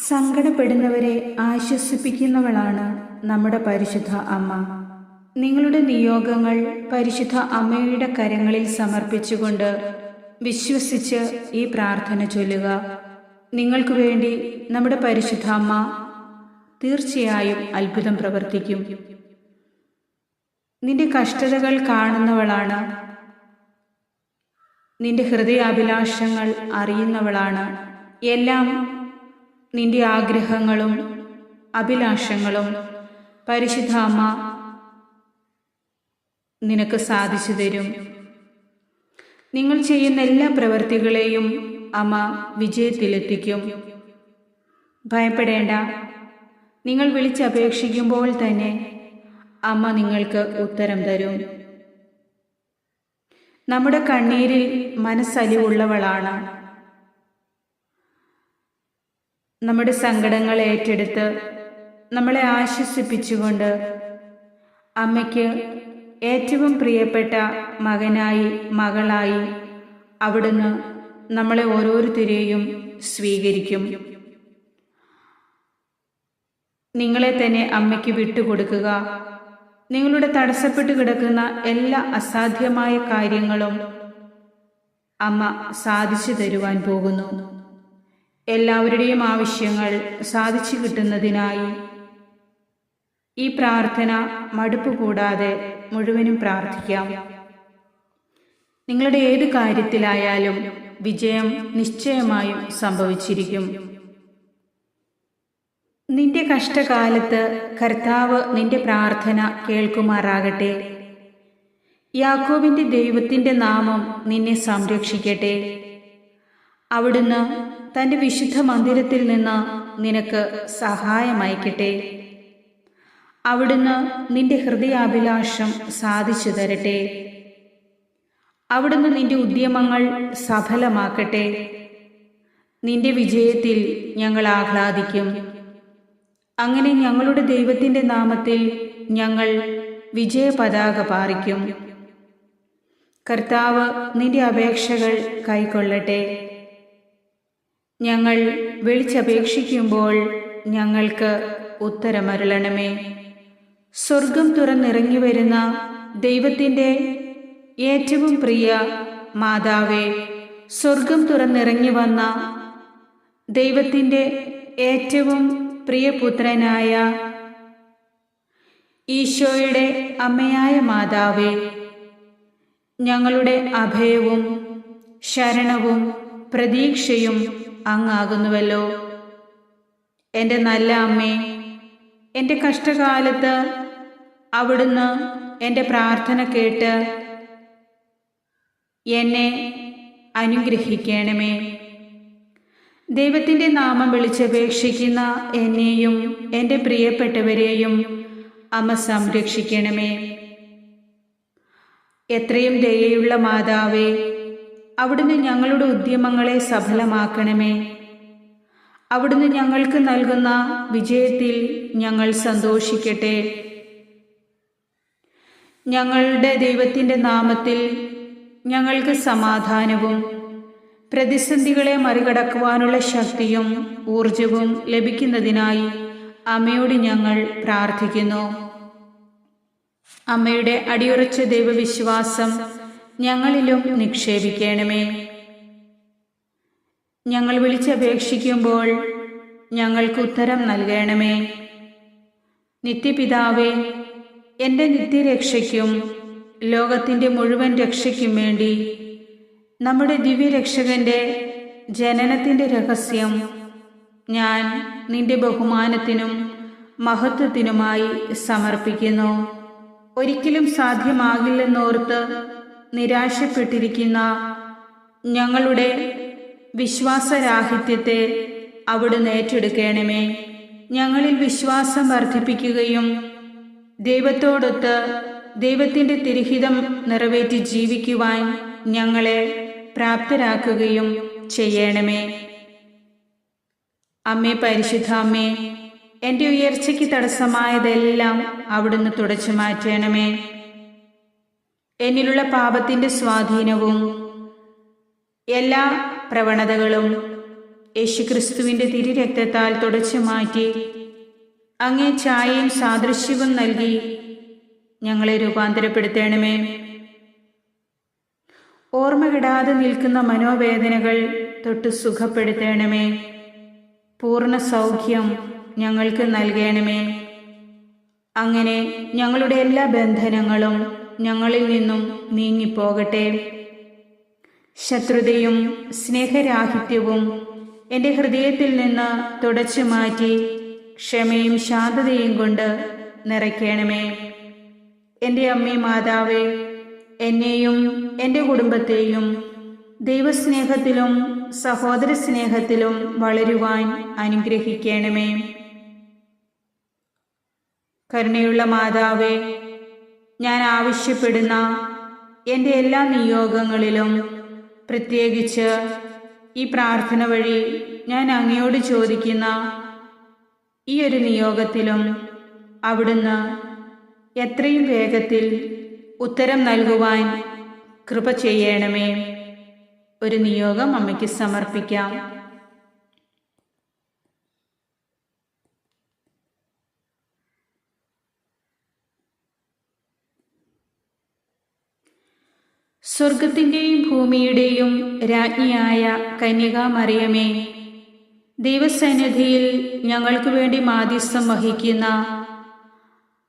സങ്കടപ്പെടുന്നവരെ ആശ്വസിപ്പിക്കുന്നവളാണ് നമ്മുടെ പരിശുദ്ധ അമ്മ. നിങ്ങളുടെ നിയോഗങ്ങൾ പരിശുദ്ധ അമ്മയുടെ കരങ്ങളിൽ സമർപ്പിച്ചുകൊണ്ട് വിശ്വസിച്ച് ഈ പ്രാർത്ഥന ചൊല്ലുക. നിങ്ങൾക്ക് വേണ്ടി നമ്മുടെ പരിശുദ്ധ അമ്മ തീർച്ചയായും അത്ഭുതം പ്രവർത്തിക്കും. നിന്റെ കഷ്ടതകൾ കാണുന്നവളാണ്, നിന്റെ ഹൃദയാഭിലാഷങ്ങൾ അറിയുന്നവളാണ്. എല്ലാം നിന്റെ ആഗ്രഹങ്ങളും അഭിലാഷങ്ങളും പരിശുദ്ധ അമ്മ നിനക്ക് സാധിച്ചു തരും. നിങ്ങൾ ചെയ്യുന്ന എല്ലാ പ്രവൃത്തികളെയും അമ്മ വിജയത്തിലെത്തിക്കും. ഭയപ്പെടേണ്ട. നിങ്ങൾ വിളിച്ചപേക്ഷിക്കുമ്പോൾ തന്നെ അമ്മ നിങ്ങൾക്ക് ഉത്തരം തരും. നമ്മുടെ കണ്ണീരിൽ മനസ്സലിവുള്ളവളാണ്. നമ്മുടെ സങ്കടങ്ങൾ ഏറ്റെടുത്ത് നമ്മളെ ആശ്വസിപ്പിച്ചുകൊണ്ട് അമ്മയ്ക്ക് ഏറ്റവും പ്രിയപ്പെട്ട മകനായി മകളായി അവിടുന്ന് നമ്മളെ ഓരോരുത്തരെയും സ്വീകരിക്കും. നിങ്ങളെ തന്നെ അമ്മയ്ക്ക് വിട്ടുകൊടുക്കുക. നിങ്ങളുടെ തടസ്സപ്പെട്ട് കിടക്കുന്ന എല്ലാ അസാധ്യമായ കാര്യങ്ങളും അമ്മ സാധിച്ചു തരുവാൻ പോകുന്നു. എല്ലാവരുടെയും ആവശ്യങ്ങൾ സാധിച്ചു കിട്ടുന്നതിനായി ഈ പ്രാർത്ഥന മടുപ്പ് കൂടാതെ മുഴുവനും പ്രാർത്ഥിക്കാം. നിങ്ങളുടെ ഏത് കാര്യത്തിലായാലും വിജയം നിശ്ചയമായും സംഭവിച്ചിരിക്കും. നിന്റെ കഷ്ടകാലത്ത് കർത്താവ് നിന്റെ പ്രാർത്ഥന കേൾക്കുമാറാകട്ടെ. യാക്കോബിന്റെ ദൈവത്തിന്റെ നാമം നിന്നെ സംരക്ഷിക്കട്ടെ. അവിടുന്ന് തന്റെ വിശുദ്ധ മന്ദിരത്തിൽ നിന്ന് നിനക്ക് സഹായമയക്കട്ടെ. അവിടുന്ന് നിന്റെ ഹൃദയാഭിലാഷം സാധിച്ചു തരട്ടെ. അവിടുന്ന് നിന്റെ ഉദ്യമങ്ങൾ സഫലമാക്കട്ടെ. നിന്റെ വിജയത്തിൽ ഞങ്ങൾ ആഹ്ലാദിക്കും. അങ്ങനെ ഞങ്ങളുടെ ദൈവത്തിന്റെ നാമത്തിൽ ഞങ്ങൾ വിജയ പതാക പാറിക്കും. കർത്താവ് നിന്റെ അപേക്ഷകൾ കൈക്കൊള്ളട്ടെ. ഞങ്ങൾ വിളിച്ചപേക്ഷിക്കുമ്പോൾ ഞങ്ങൾക്ക് ഉത്തരമരുളണമേ. സ്വർഗം തുറന്നിറങ്ങി വരുന്ന ദൈവത്തിൻ്റെ ഏറ്റവും പ്രിയ മാതാവേ, സ്വർഗം തുറന്നിറങ്ങി വന്ന ദൈവത്തിൻ്റെ ഏറ്റവും പ്രിയപുത്രനായ ഈശോയുടെ അമ്മയായ മാതാവേ, ഞങ്ങളുടെ അഭയവും ശരണവും പ്രതീക്ഷയും അങ്ങാകുന്നുവല്ലോ. എൻ്റെ നല്ല അമ്മേ, എൻ്റെ കഷ്ടകാലത്ത് അവിടുന്ന് എൻ്റെ പ്രാർത്ഥന കേട്ട് എന്നെ അനുഗ്രഹിക്കണമേ. ദൈവത്തിൻ്റെ നാമം വിളിച്ചപേക്ഷിക്കുന്ന എന്നെയും എൻ്റെ പ്രിയപ്പെട്ടവരെയും അമ്മ സംരക്ഷിക്കണമേ. എത്രയും ദയയുള്ള മാതാവേ, അവിടുന്ന് ഞങ്ങളുടെ ഉദ്യമങ്ങളെ സഫലമാക്കണമേ. അവിടുന്ന് ഞങ്ങൾക്ക് നൽകുന്ന വിജയത്തിൽ ഞങ്ങൾ സന്തോഷിക്കട്ടെ. ഞങ്ങളുടെ ദൈവത്തിൻ്റെ നാമത്തിൽ ഞങ്ങൾക്ക് സമാധാനവും പ്രതിസന്ധികളെ മറികടക്കുവാനുള്ള ശക്തിയും ഊർജവും ലഭിക്കുന്നതിനായി അമ്മയോട് ഞങ്ങൾ പ്രാർത്ഥിക്കുന്നു. അമ്മയുടെ അടിയുറച്ച ദൈവവിശ്വാസം ഞങ്ങളിലും നിക്ഷേപിക്കണമേ. ഞങ്ങൾ വിളിച്ചപേക്ഷിക്കുമ്പോൾ ഞങ്ങൾക്ക് ഉത്തരം നൽകണമേ. നിത്യപിതാവേ, എൻ്റെ നിത്യരക്ഷയ്ക്കും ലോകത്തിൻ്റെ മുഴുവൻ രക്ഷയ്ക്കും വേണ്ടി നമ്മുടെ ദിവ്യരക്ഷകന്റെ ജനനത്തിൻ്റെ രഹസ്യം ഞാൻ നിന്റെ ബഹുമാനത്തിനും മഹത്വത്തിനുമായി സമർപ്പിക്കുന്നു. ഒരിക്കലും സാധ്യമാകില്ലെന്നോർത്ത് നിരാശപ്പെട്ടിരിക്കുന്ന ഞങ്ങളുടെ വിശ്വാസരാഹിത്യത്തെ അവിടുന്ന് ഏറ്റെടുക്കണമേ. ഞങ്ങളിൽ വിശ്വാസം വർദ്ധിപ്പിക്കുകയും ദൈവത്തോടൊത്ത് ദൈവത്തിൻ്റെ തിരുഹിതം നിറവേറ്റി ജീവിക്കുവാൻ ഞങ്ങളെ പ്രാപ്തരാക്കുകയും ചെയ്യണമേ. അമ്മേ, പരിശുദ്ധ അമ്മേ, എൻ്റെ ഉയർച്ചയ്ക്ക് തടസ്സമായതെല്ലാം അവിടുന്ന് തുടച്ചു മാറ്റണമേ. എന്നിലുള്ള പാപത്തിൻ്റെ സ്വാധീനവും എല്ലാ പ്രവണതകളും യേശുക്രിസ്തുവിൻ്റെ തിരുരക്തത്താൽ തുടച്ചു മാറ്റി അങ്ങേ ഛായയും സാദൃശ്യവും നൽകി ഞങ്ങളെ രൂപാന്തരപ്പെടുത്തണമേ. ഓർമ്മകിടാതെ നിൽക്കുന്ന മനോവേദനകൾ തൊട്ട് സുഖപ്പെടുത്തണമേ. പൂർണ്ണ സൗഖ്യം ഞങ്ങൾക്ക് നൽകണമേ. അങ്ങനെ ഞങ്ങളുടെ എല്ലാ ബന്ധനങ്ങളും ഞങ്ങളിൽ നിന്നും നീങ്ങിപ്പോകട്ടെ. ശത്രുതയും സ്നേഹരാഹിത്യവും എൻ്റെ ഹൃദയത്തിൽ നിന്ന് തുടച്ചു മാറ്റി ക്ഷമയും ശാന്തതയും കൊണ്ട് നിറയ്ക്കണമേ. എൻ്റെ അമ്മേ മാതാവേ, എന്നെയും എൻ്റെ കുടുംബത്തെയും ദൈവസ്നേഹത്തിലും സഹോദര സ്നേഹത്തിലും വളരുവാൻ അനുഗ്രഹിക്കണമേ. കരുണയുള്ള മാതാവേ, ഞാൻ ആവശ്യപ്പെടുന്ന എൻ്റെ എല്ലാ നിയോഗങ്ങളിലും, പ്രത്യേകിച്ച് ഈ പ്രാർത്ഥന വഴി ഞാൻ അങ്ങയോട് ചോദിക്കുന്ന ഈ ഒരു നിയോഗത്തിലും അവിടുന്ന് എത്രയും വേഗത്തിൽ ഉത്തരം നൽകുവാൻ കൃപ ചെയ്യണമേ. ഒരു നിയോഗം അമ്മയ്ക്ക് സമർപ്പിക്കാം. സ്വർഗത്തിൻ്റെയും ഭൂമിയുടെയും രാജ്ഞിയായ കന്യകാമറിയമേ, ദൈവസന്നിധിയിൽ ഞങ്ങൾക്ക് വേണ്ടി മാധ്യസ്ഥം വഹിക്കുന്ന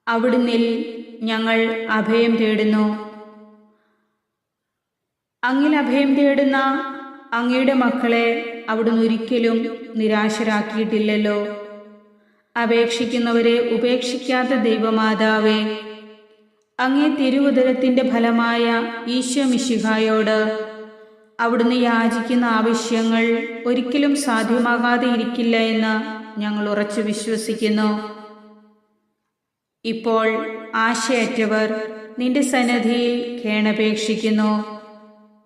അവിടുന്നിൽ ഞങ്ങൾ അഭയം തേടുന്നു. അങ്ങിൽ അഭയം തേടുന്ന അങ്ങയുടെ മക്കളെ അവിടുന്ന് ഒരിക്കലും നിരാശരാക്കിയിട്ടില്ലല്ലോ. അപേക്ഷിക്കുന്നവരെ ഉപേക്ഷിക്കാത്ത ദൈവമാതാവേ, അങ്ങേ തിരുവുദരത്തിൻ്റെ ഫലമായ ഈശോ മിശിഹായോട് അവിടുന്ന് യാചിക്കുന്ന ആവശ്യങ്ങൾ ഒരിക്കലും സാധ്യമാകാതെ ഇരിക്കില്ല എന്ന് ഞങ്ങൾ ഉറച്ചു വിശ്വസിക്കുന്നു. ഇപ്പോൾ ആശയറ്റവർ നിന്റെ സന്നിധിയിൽ കേണപേക്ഷിക്കുന്നു.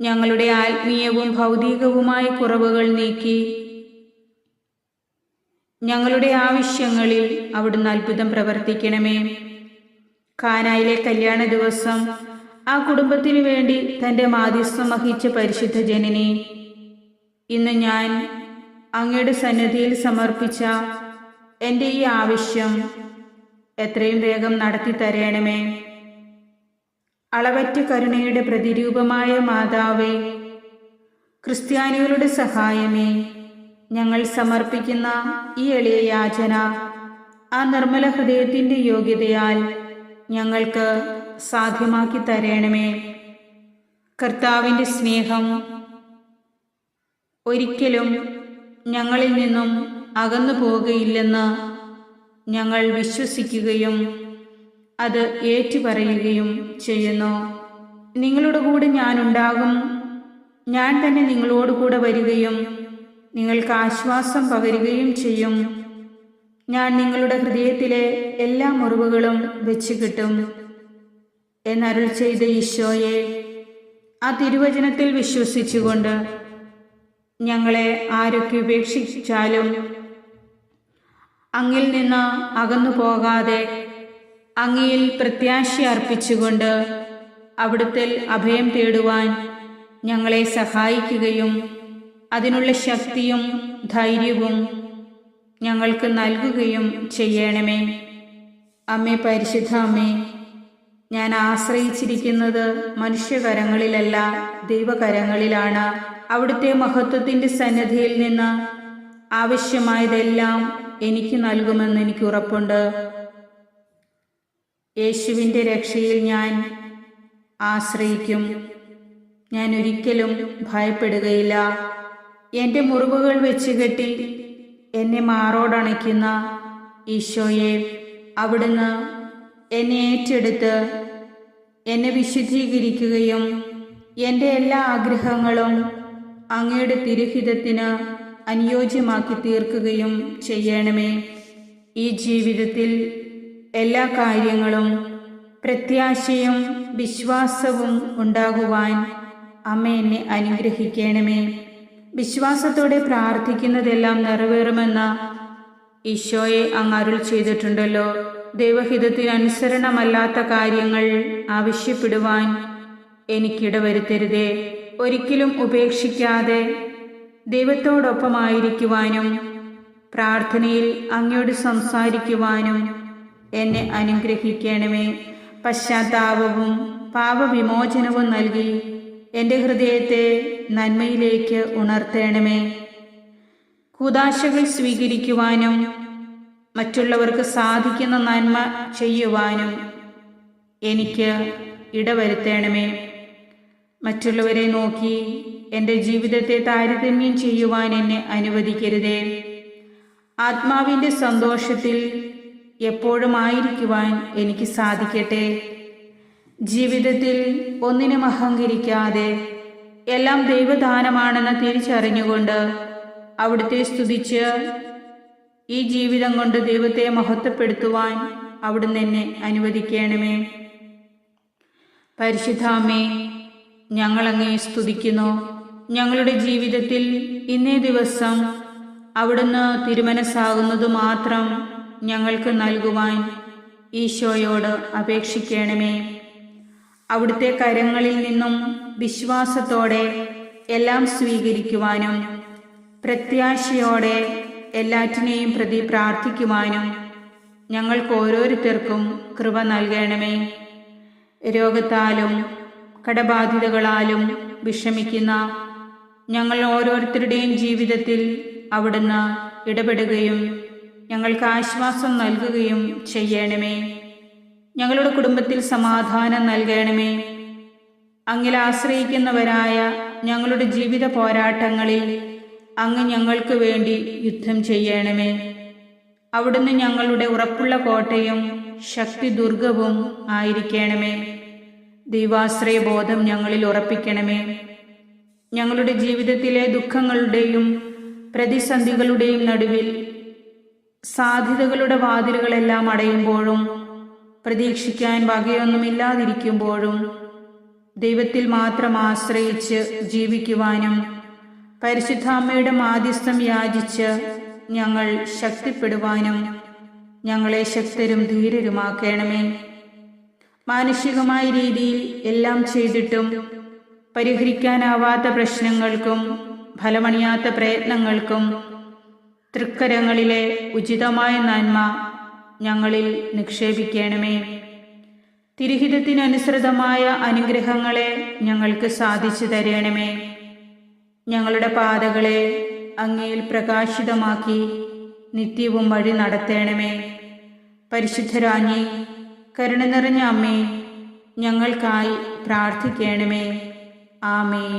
ഞങ്ങളുടെ ആത്മീയവും ഭൗതികവുമായ കുറവുകൾ നീക്കി ഞങ്ങളുടെ ആവശ്യങ്ങളിൽ അവിടുന്ന് അത്ഭുതം പ്രവർത്തിക്കണമേ. കാനായിലെ കല്യാണ ദിവസം ആ കുടുംബത്തിനു വേണ്ടി തൻ്റെ മാധ്യസ്ഥം വഹിച്ച പരിശുദ്ധ ജനനി, ഇന്ന് ഞാൻ അങ്ങയുടെ സന്നിധിയിൽ സമർപ്പിച്ച എൻ്റെ ഈ ആവശ്യം എത്രയും വേഗം നടത്തി തരണമേ. അളവറ്റ കരുണയുടെ പ്രതിരൂപമായ മാതാവേ, ക്രിസ്ത്യാനികളുടെ സഹായമേ, ഞങ്ങൾ സമർപ്പിക്കുന്ന ഈ എളിയ യാചന ആ നിർമ്മല ഹൃദയത്തിൻ്റെ യോഗ്യതയാൽ ഞങ്ങൾക്ക് സാധ്യമാക്കി തരണമേ. കർത്താവിൻ്റെ സ്നേഹം ഒരിക്കലും ഞങ്ങളിൽ നിന്നും അകന്നു പോകുകയില്ലെന്ന് ഞങ്ങൾ വിശ്വസിക്കുകയും അത് ഏറ്റുപറയുകയും ചെയ്യുന്നു. നിങ്ങളുടെ കൂടെ ഞാനുണ്ടാകും. ഞാൻ തന്നെ നിങ്ങളോടുകൂടെ വരികയും നിങ്ങൾക്ക് ആശ്വാസം പകരുകയും ചെയ്യും. ഞാൻ നിങ്ങളുടെ ഹൃദയത്തിലെ എല്ലാ മുറിവുകളും വെച്ച് കിട്ടും എന്നരുൾ ചെയ്ത ഈശോയെ, ആ തിരുവചനത്തിൽ വിശ്വസിച്ചുകൊണ്ട് ഞങ്ങളെ ആരൊക്കെ ഉപേക്ഷിച്ചാലും അങ്ങിൽ നിന്ന് അകന്നു പോകാതെ അങ്ങയിൽ പ്രത്യാശ അർപ്പിച്ചുകൊണ്ട് അവിടുത്തെ അഭയം തേടുവാൻ ഞങ്ങളെ സഹായിക്കുകയും അതിനുള്ള ശക്തിയും ധൈര്യവും ഞങ്ങൾക്ക് നൽകുകയും ചെയ്യണമേ. അമ്മേ, പരിശുദ്ധ അമ്മേ, ഞാൻ ആശ്രയിച്ചിരിക്കുന്നത് മനുഷ്യകരങ്ങളിലല്ല, ദൈവകരങ്ങളിലാണ്. അവിടുത്തെ മഹത്വത്തിൻ്റെ സന്നിധിയിൽ നിന്ന് ആവശ്യമായതെല്ലാം എനിക്ക് നൽകുമെന്ന് എനിക്ക് ഉറപ്പുണ്ട്. യേശുവിൻ്റെ രക്ഷയിൽ ഞാൻ ആശ്രയിക്കും. ഞാൻ ഒരിക്കലും ഭയപ്പെടുകയില്ല. എൻ്റെ മുറിവുകൾ വെച്ചുകെട്ടി എന്നെ മാറോടണയ്ക്കുന്ന ഈശോയെ, അവിടുന്ന് എന്നെ ഏറ്റെടുത്ത് എന്നെ വിശുദ്ധീകരിക്കുകയും എൻ്റെ എല്ലാ ആഗ്രഹങ്ങളും അങ്ങയുടെ തിരുഹിതത്തിന് അനുയോജ്യമാക്കി തീർക്കുകയും ചെയ്യണമേ. ഈ ജീവിതത്തിൽ എല്ലാ കാര്യങ്ങളും പ്രത്യാശയും വിശ്വാസവും ഉണ്ടാകുവാൻ അമ്മ എന്നെ അനുഗ്രഹിക്കണമേ. വിശ്വാസത്തോടെ പ്രാർത്ഥിക്കുന്നതെല്ലാം നിറവേറുമെന്ന് ഈശോയെ അങ്ങ് അരുൾ ചെയ്തിട്ടുണ്ടല്ലോ. ദൈവഹിതത്തിന് അനുസരണമല്ലാത്ത കാര്യങ്ങൾ ആവശ്യപ്പെടുവാൻ എനിക്കിടവരുത്തരുതേ. ഒരിക്കലും ഉപേക്ഷിക്കാതെ ദൈവത്തോടൊപ്പമായിരിക്കുവാനും പ്രാർത്ഥനയിൽ അങ്ങയോട് സംസാരിക്കുവാനും എന്നെ അനുഗ്രഹിക്കണമേ. പശ്ചാത്താപവും പാപവിമോചനവും നൽകി എൻ്റെ ഹൃദയത്തെ നന്മയിലേക്ക് ഉണർത്തണമേ. കൂദാശകൾ സ്വീകരിക്കുവാനും മറ്റുള്ളവർക്ക് സാധിക്കുന്ന നന്മ ചെയ്യുവാനും എനിക്ക് ഇടവരുത്തണമേ. മറ്റുള്ളവരെ നോക്കി എൻ്റെ ജീവിതത്തെ താരതമ്യം ചെയ്യുവാൻ എന്നെ അനുവദിക്കരുതേ. ആത്മാവിൻ്റെ സന്തോഷത്തിൽ എപ്പോഴും ആയിരിക്കുവാൻ എനിക്ക് സാധിക്കട്ടെ. ജീവിതത്തിൽ ഒന്നിനും അഹങ്കരിക്കാതെ എല്ലാം ദൈവദാനമാണെന്ന് തിരിച്ചറിഞ്ഞുകൊണ്ട് അവിടുത്തെ സ്തുതിച്ച് ഈ ജീവിതം കൊണ്ട് ദൈവത്തെ മഹത്വപ്പെടുത്തുവാൻ അവിടുന്ന് എന്നെ അനുവദിക്കണമേ. പരിശുദ്ധ അമ്മേ, ഞങ്ങളങ്ങയെ സ്തുതിക്കുന്നു. ഞങ്ങളുടെ ജീവിതത്തിൽ ഇന്നേ ദിവസം അവിടുന്ന് തിരുമനസ്സാകുന്നത് മാത്രം ഞങ്ങൾക്ക് നൽകുവാൻ ഈശോയോട് അപേക്ഷിക്കണമേ. അവിടുത്തെ കരങ്ങളിൽ നിന്നും വിശ്വാസത്തോടെ എല്ലാം സ്വീകരിക്കുവാനും പ്രത്യാശയോടെ എല്ലാറ്റിനെയും പ്രതി പ്രാർത്ഥിക്കുവാനും ഞങ്ങൾക്ക് ഓരോരുത്തർക്കും കൃപ നൽകണമേ. രോഗത്താലും കടബാധിതകളാലും വിഷമിക്കുന്ന ഞങ്ങൾ ഓരോരുത്തരുടെയും ജീവിതത്തിൽ അവിടുന്ന് ഇടപെടുകയും ഞങ്ങൾക്ക് ആശ്വാസം നൽകുകയും ചെയ്യണമേ. ഞങ്ങളുടെ കുടുംബത്തിൽ സമാധാനം നൽകണമേ. അങ്ങിൽ ആശ്രയിക്കുന്നവരായ ഞങ്ങളുടെ ജീവിത പോരാട്ടങ്ങളിൽ അങ്ങ് ഞങ്ങൾക്ക് വേണ്ടി യുദ്ധം ചെയ്യണമേ. അവിടുന്ന് ഞങ്ങളുടെ ഉറപ്പുള്ള കോട്ടയും ശക്തി ദുർഗവും ആയിരിക്കണമേ. ദൈവാശ്രയ ബോധം ഞങ്ങളിൽ ഉറപ്പിക്കണമേ. ഞങ്ങളുടെ ജീവിതത്തിലെ ദുഃഖങ്ങളുടെയും പ്രതിസന്ധികളുടെയും നടുവിൽ സാധ്യതകളുടെ വാതിലുകളെല്ലാം അടയുമ്പോഴും പ്രതീക്ഷിക്കാൻ വകയൊന്നുമില്ലാതിരിക്കുമ്പോഴും ദൈവത്തിൽ മാത്രം ആശ്രയിച്ച് ജീവിക്കുവാനും പരിശുദ്ധ അമ്മയുടെ മാധ്യസ്ഥം യാചിച്ച് ഞങ്ങൾ ശക്തിപ്പെടുവാനും ഞങ്ങളെ ശക്തരും ധീരരുമാക്കണമേ. മാനുഷികമായ രീതിയിൽ എല്ലാം ചെയ്തിട്ടും പരിഹരിക്കാനാവാത്ത പ്രശ്നങ്ങൾക്കും ഫലമണിയാത്ത പ്രയത്നങ്ങൾക്കും തൃക്കരങ്ങളിലെ ഉചിതമായ നന്മ ഞങ്ങളിൽ നിക്ഷേപിക്കണമേ. തിരുഹിതത്തിനനുസൃതമായ അനുഗ്രഹങ്ങളെ ഞങ്ങൾക്ക് സാധിച്ചു തരണമേ. ഞങ്ങളുടെ പാതകളെ അങ്ങയിൽ പ്രകാശിതമാക്കി നിത്യവും വഴി നടത്തണമേ. പരിശുദ്ധരാജ്ഞി, കരുണ നിറഞ്ഞ അമ്മേ, ഞങ്ങൾക്കായി പ്രാർത്ഥിക്കണമേ. ആമേൻ.